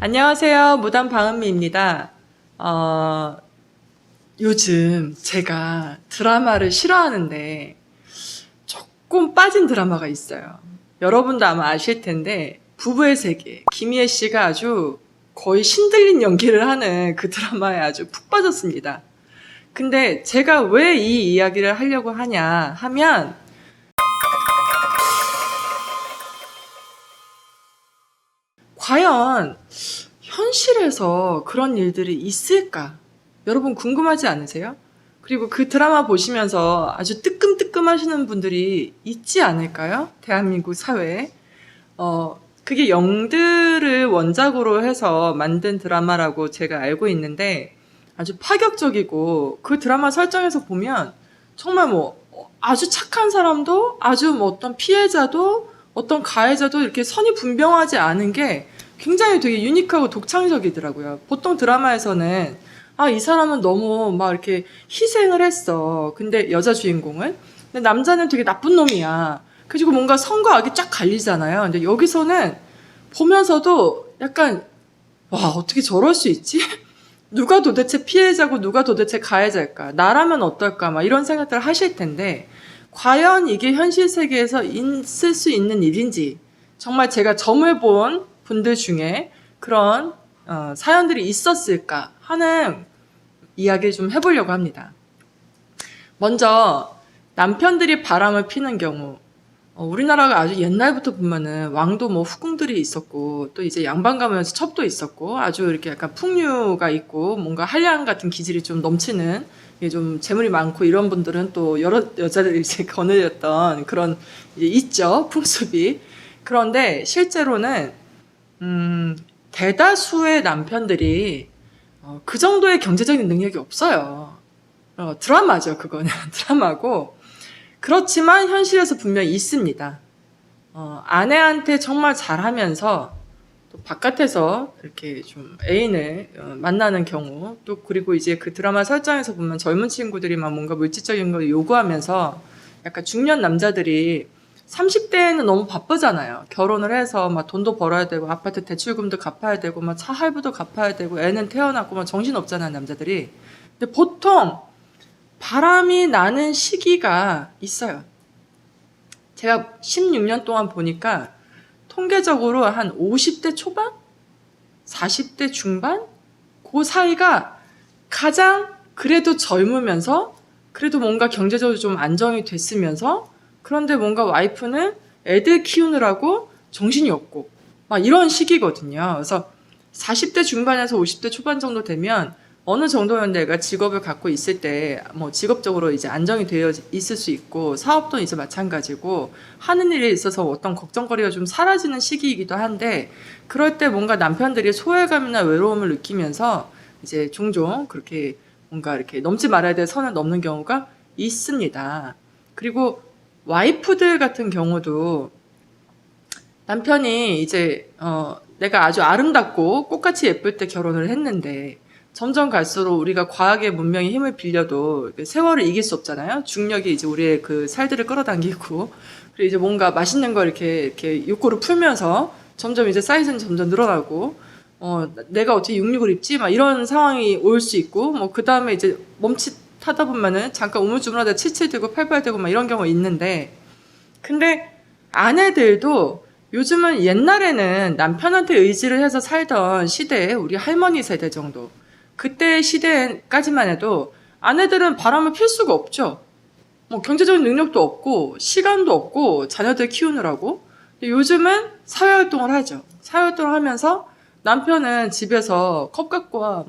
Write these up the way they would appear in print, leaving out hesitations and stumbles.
안녕하세요. 무당 방은미입니다. 요즘 제가 드라마를 싫어하는데 조금 빠진 드라마가 있어요. 여러분도 아마 아실 텐데 부부의 세계, 김희애 씨가 아주 거의 신들린 연기를 하는 그 드라마에 아주 푹 빠졌습니다. 근데 제가 왜 이 이야기를 하려고 하냐 하면 과연 현실에서 그런 일들이 있을까? 여러분 궁금하지 않으세요? 그리고 그 드라마 보시면서 아주 뜨끔뜨끔 하시는 분들이 있지 않을까요? 대한민국 사회에. 그게 영드를 원작으로 해서 만든 드라마라고 제가 알고 있는데 아주 파격적이고 그 드라마 설정에서 보면 정말 뭐 아주 착한 사람도 아주 뭐 어떤 피해자도 어떤 가해자도 이렇게 선이 분명하지 않은 게 굉장히 되게 유니크하고 독창적이더라고요. 보통 드라마에서는 이 사람은 너무 막 이렇게 희생을 했어. 근데 여자 주인공은 근데 남자는 되게 나쁜 놈이야. 그리고 뭔가 선과 악이 쫙 갈리잖아요. 근데 여기서는 보면서도 약간 와, 어떻게 저럴 수 있지? 누가 도대체 피해자고 누가 도대체 가해자일까? 나라면 어떨까? 막 이런 생각들을 하실 텐데 과연 이게 현실 세계에서 있을 수 있는 일인지 정말 제가 점을 본 분들 중에 그런 사연들이 있었을까 하는 이야기를 좀 해보려고 합니다. 먼저 남편들이 바람을 피는 경우 우리나라가 아주 옛날부터 보면은 왕도 뭐 후궁들이 있었고 또 이제 양반 가면서 첩도 있었고 아주 이렇게 약간 풍류가 있고 뭔가 한량 같은 기질이 좀 넘치는 좀 재물이 많고 이런 분들은 또 여러 여자들이 이제 거느렸던 그런 이제 있죠 풍습이. 그런데 실제로는 대다수의 남편들이 그 정도의 경제적인 능력이 없어요. 드라마죠 그거는 드라마고. 그렇지만 현실에서 분명히 있습니다. 아내한테 정말 잘하면서 또 바깥에서 이렇게 좀 애인을 만나는 경우 또 그리고 이제 그 드라마 설정에서 보면 젊은 친구들이 막 뭔가 물질적인 걸 요구하면서 약간 중년 남자들이 30대에는 너무 바쁘잖아요. 결혼을 해서 막 돈도 벌어야 되고 아파트 대출금도 갚아야 되고 막 차 할부도 갚아야 되고 애는 태어났고 막 정신 없잖아요 남자들이. 근데 보통 바람이 나는 시기가 있어요. 제가 16년 동안 보니까 통계적으로 한 50대 초반? 40대 중반? 그 사이가 가장 그래도 젊으면서 그래도 뭔가 경제적으로 좀 안정이 됐으면서 그런데 뭔가 와이프는 애들 키우느라고 정신이 없고 막 이런 시기거든요. 그래서 40대 중반에서 50대 초반 정도 되면 어느 정도는 내가 직업을 갖고 있을 때 뭐 직업적으로 이제 안정이 되어 있을 수 있고 사업도 이제 마찬가지고 하는 일에 있어서 어떤 걱정거리가 좀 사라지는 시기이기도 한데 그럴 때 뭔가 남편들이 소외감이나 외로움을 느끼면서 이제 종종 그렇게 뭔가 이렇게 넘지 말아야 될 선을 넘는 경우가 있습니다. 그리고 와이프들 같은 경우도 남편이 이제 내가 아주 아름답고 꽃같이 예쁠 때 결혼을 했는데 점점 갈수록 우리가 과학의 문명의 힘을 빌려도 세월을 이길 수 없잖아요. 중력이 이제 우리의 그 살들을 끌어당기고 그리고 이제 뭔가 맛있는 거 이렇게 욕구를 풀면서 점점 이제 사이즈는 점점 늘어나고 내가 어떻게 육육을 입지 막 이런 상황이 올 수 있고 뭐 그 다음에 이제 멈칫하다 보면은 잠깐 우물쭈물하다 칠칠대고 팔팔대고 막 이런 경우가 있는데 근데 아내들도 요즘은 옛날에는 남편한테 의지를 해서 살던 시대에 우리 할머니 세대 정도 그때 시대까지만 해도 아내들은 바람을 필 수가 없죠. 뭐 경제적인 능력도 없고 시간도 없고 자녀들 키우느라고. 근데 요즘은 사회활동을 하죠. 사회활동을 하면서 남편은 집에서 컵 갖고 와,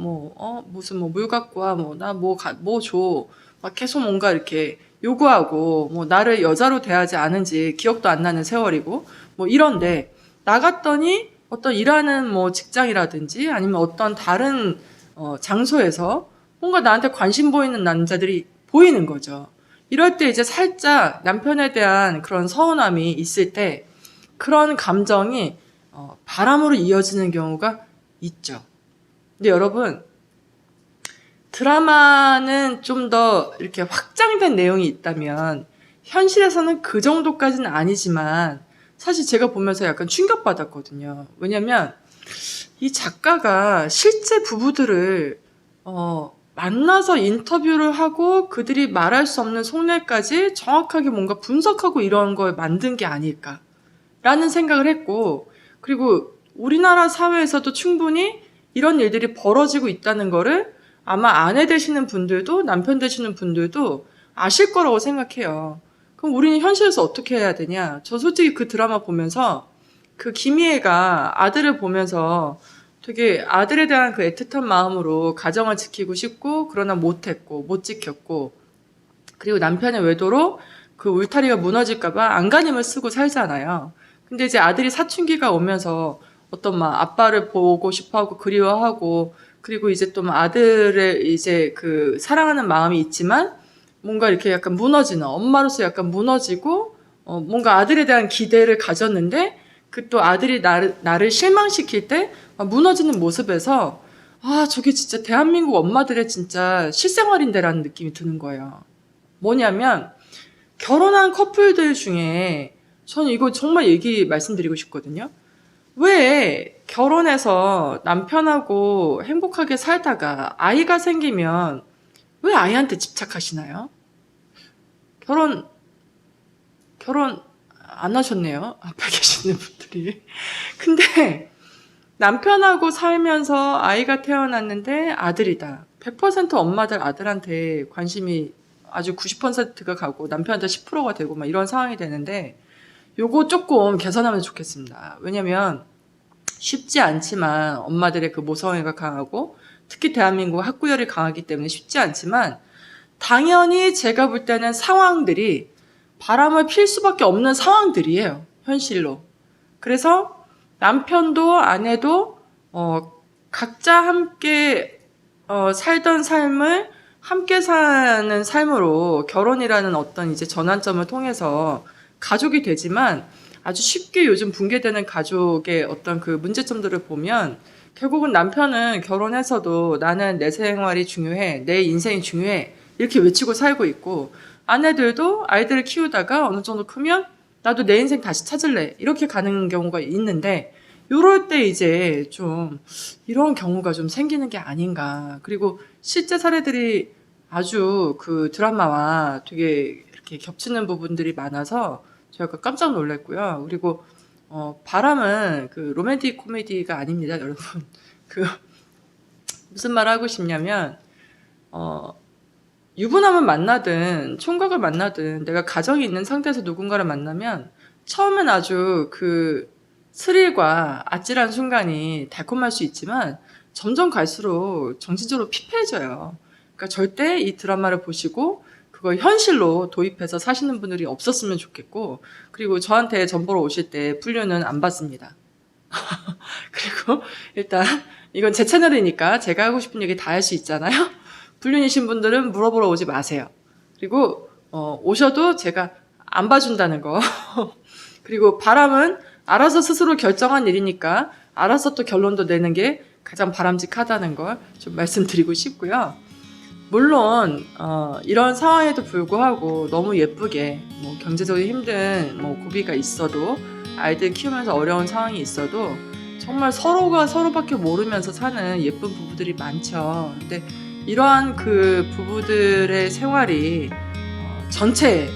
무슨 물 갖고 와, 나 뭐 줘. 막 계속 뭔가 이렇게 요구하고, 나를 여자로 대하지 않은지 기억도 안 나는 세월이고, 이런데, 나갔더니 어떤 일하는 직장이라든지 아니면 어떤 다른 장소에서 뭔가 나한테 관심 보이는 남자들이 보이는 거죠. 이럴 때 이제 살짝 남편에 대한 그런 서운함이 있을 때 그런 감정이 바람으로 이어지는 경우가 있죠. 근데 여러분 드라마는 좀 더 이렇게 확장된 내용이 있다면 현실에서는 그 정도까지는 아니지만 사실 제가 보면서 약간 충격받았거든요. 왜냐면 이 작가가 실제 부부들을 만나서 인터뷰를 하고 그들이 말할 수 없는 속내까지 정확하게 뭔가 분석하고 이런 걸 만든 게 아닐까라는 생각을 했고, 그리고 우리나라 사회에서도 충분히 이런 일들이 벌어지고 있다는 거를 아마 아내 되시는 분들도 남편 되시는 분들도 아실 거라고 생각해요. 그럼 우리는 현실에서 어떻게 해야 되냐? 저 솔직히 그 드라마 보면서 그 김희애가 아들을 보면서 되게 아들에 대한 그 애틋한 마음으로 가정을 지키고 싶고, 그러나 못했고 못 지켰고, 그리고 남편의 외도로 그 울타리가 무너질까봐 안간힘을 쓰고 살잖아요. 근데 이제 아들이 사춘기가 오면서 어떤 막 아빠를 보고 싶어하고 그리워하고, 그리고 이제 또 막 아들의 이제 그 사랑하는 마음이 있지만 뭔가 이렇게 약간 무너지는, 엄마로서 약간 무너지고, 뭔가 아들에 대한 기대를 가졌는데 그 또 아들이 나를 실망시킬 때 무너지는 모습에서, 아, 저게 진짜 대한민국 엄마들의 진짜 실생활인데라는 느낌이 드는 거예요. 뭐냐면, 결혼한 커플들 중에 저는 이거 정말 말씀드리고 싶거든요. 왜 결혼해서 남편하고 행복하게 살다가 아이가 생기면 왜 아이한테 집착하시나요? 결혼 안 하셨네요. 앞에 계시는 분들이. 근데 남편하고 살면서 아이가 태어났는데 아들이다. 100% 엄마들 아들한테 관심이 아주 90%가 가고 남편한테 10%가 되고 막 이런 상황이 되는데, 요거 조금 개선하면 좋겠습니다. 왜냐면 쉽지 않지만 엄마들의 그 모성애가 강하고 특히 대한민국 학구열이 강하기 때문에 쉽지 않지만, 당연히 제가 볼 때는 상황들이 바람을 필 수밖에 없는 상황들이에요. 현실로. 그래서 남편도 아내도 각자 함께 살던 삶을 함께 사는 삶으로 결혼이라는 어떤 이제 전환점을 통해서 가족이 되지만, 아주 쉽게 요즘 붕괴되는 가족의 어떤 그 문제점들을 보면 결국은 남편은 결혼해서도 나는 내 생활이 중요해, 내 인생이 중요해 이렇게 외치고 살고 있고, 아내들도 아이들을 키우다가 어느 정도 크면 나도 내 인생 다시 찾을래 이렇게 가는 경우가 있는데, 요럴 때 이제 좀 이런 경우가 좀 생기는 게 아닌가. 그리고 실제 사례들이 아주 그 드라마와 되게 이렇게 겹치는 부분들이 많아서 제가 깜짝 놀랐고요. 그리고 바람은 그 로맨틱 코미디가 아닙니다, 여러분. 그 무슨 말 하고 싶냐면, 유부남을 만나든 총각을 만나든 내가 가정이 있는 상태에서 누군가를 만나면 처음엔 아주 그 스릴과 아찔한 순간이 달콤할 수 있지만 점점 갈수록 정신적으로 피폐해져요. 그러니까 절대 이 드라마를 보시고 그걸 현실로 도입해서 사시는 분들이 없었으면 좋겠고, 그리고 저한테 전 보러 오실 때 불륜은 안 받습니다. 그리고 일단 이건 제 채널이니까 제가 하고 싶은 얘기 다 할 수 있잖아요. 불륜이신 분들은 물어보러 오지 마세요. 그리고 오셔도 제가 안 봐준다는 거. 그리고 바람은 알아서 스스로 결정한 일이니까 알아서 또 결론도 내는 게 가장 바람직하다는 걸 좀 말씀드리고 싶고요. 물론 이런 상황에도 불구하고 너무 예쁘게, 뭐 경제적으로 힘든 고비가 있어도, 아이들 키우면서 어려운 상황이 있어도 정말 서로가 서로밖에 모르면서 사는 예쁜 부부들이 많죠. 근데 이러한 그 부부들의 생활이 전체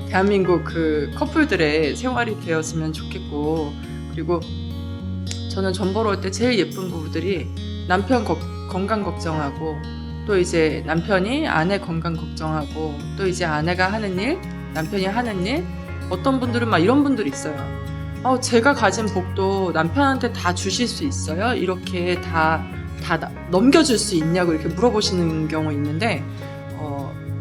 대한민국 그 커플들의 생활이 되었으면 좋겠고, 그리고 저는 전 보러 올 때 제일 예쁜 부부들이 남편 건강 걱정하고, 또 이제 남편이 아내 건강 걱정하고, 또 이제 아내가 하는 일, 남편이 하는 일, 어떤 분들은 막 이런 분들이 있어요. 제가 가진 복도 남편한테 다 주실 수 있어요? 이렇게 다 넘겨줄 수 있냐고 이렇게 물어보시는 경우 있는데,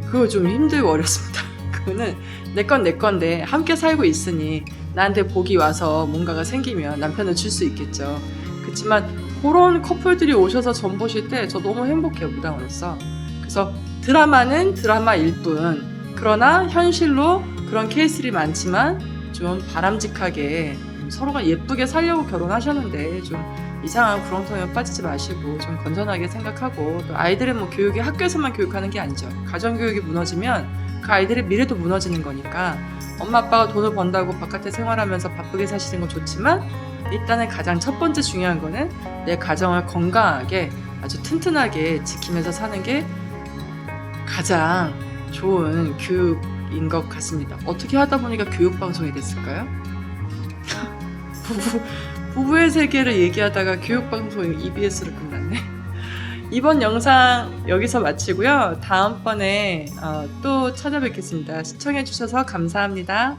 그거 좀 힘들고 어렵습니다. 그거는 내 건데 함께 살고 있으니 나한테 복이 와서 뭔가가 생기면 남편을 줄 수 있겠죠. 그렇지만 그런 커플들이 오셔서 전 보실 때 저 너무 행복해요, 무당으로서. 그래서 드라마는 드라마일 뿐, 그러나 현실로 그런 케이스들이 많지만 좀 바람직하게 서로가 예쁘게 살려고 결혼하셨는데 좀 이상한 구렁텅이에 빠지지 마시고 좀 건전하게 생각하고, 또 아이들은 뭐 교육이 학교에서만 교육하는 게 아니죠. 가정교육이 무너지면 그 아이들의 미래도 무너지는 거니까 엄마 아빠가 돈을 번다고 바깥에 생활하면서 바쁘게 사시는 건 좋지만 일단은 가장 첫 번째 중요한 거는 내 가정을 건강하게 아주 튼튼하게 지키면서 사는 게 가장 좋은 교육인 것 같습니다. 어떻게 하다 보니까 교육방송이 됐을까요? 부부의 세계를 얘기하다가 교육방송이 EBS로 끝났네. 이번 영상 여기서 마치고요. 다음번에 또 찾아뵙겠습니다. 시청해주셔서 감사합니다.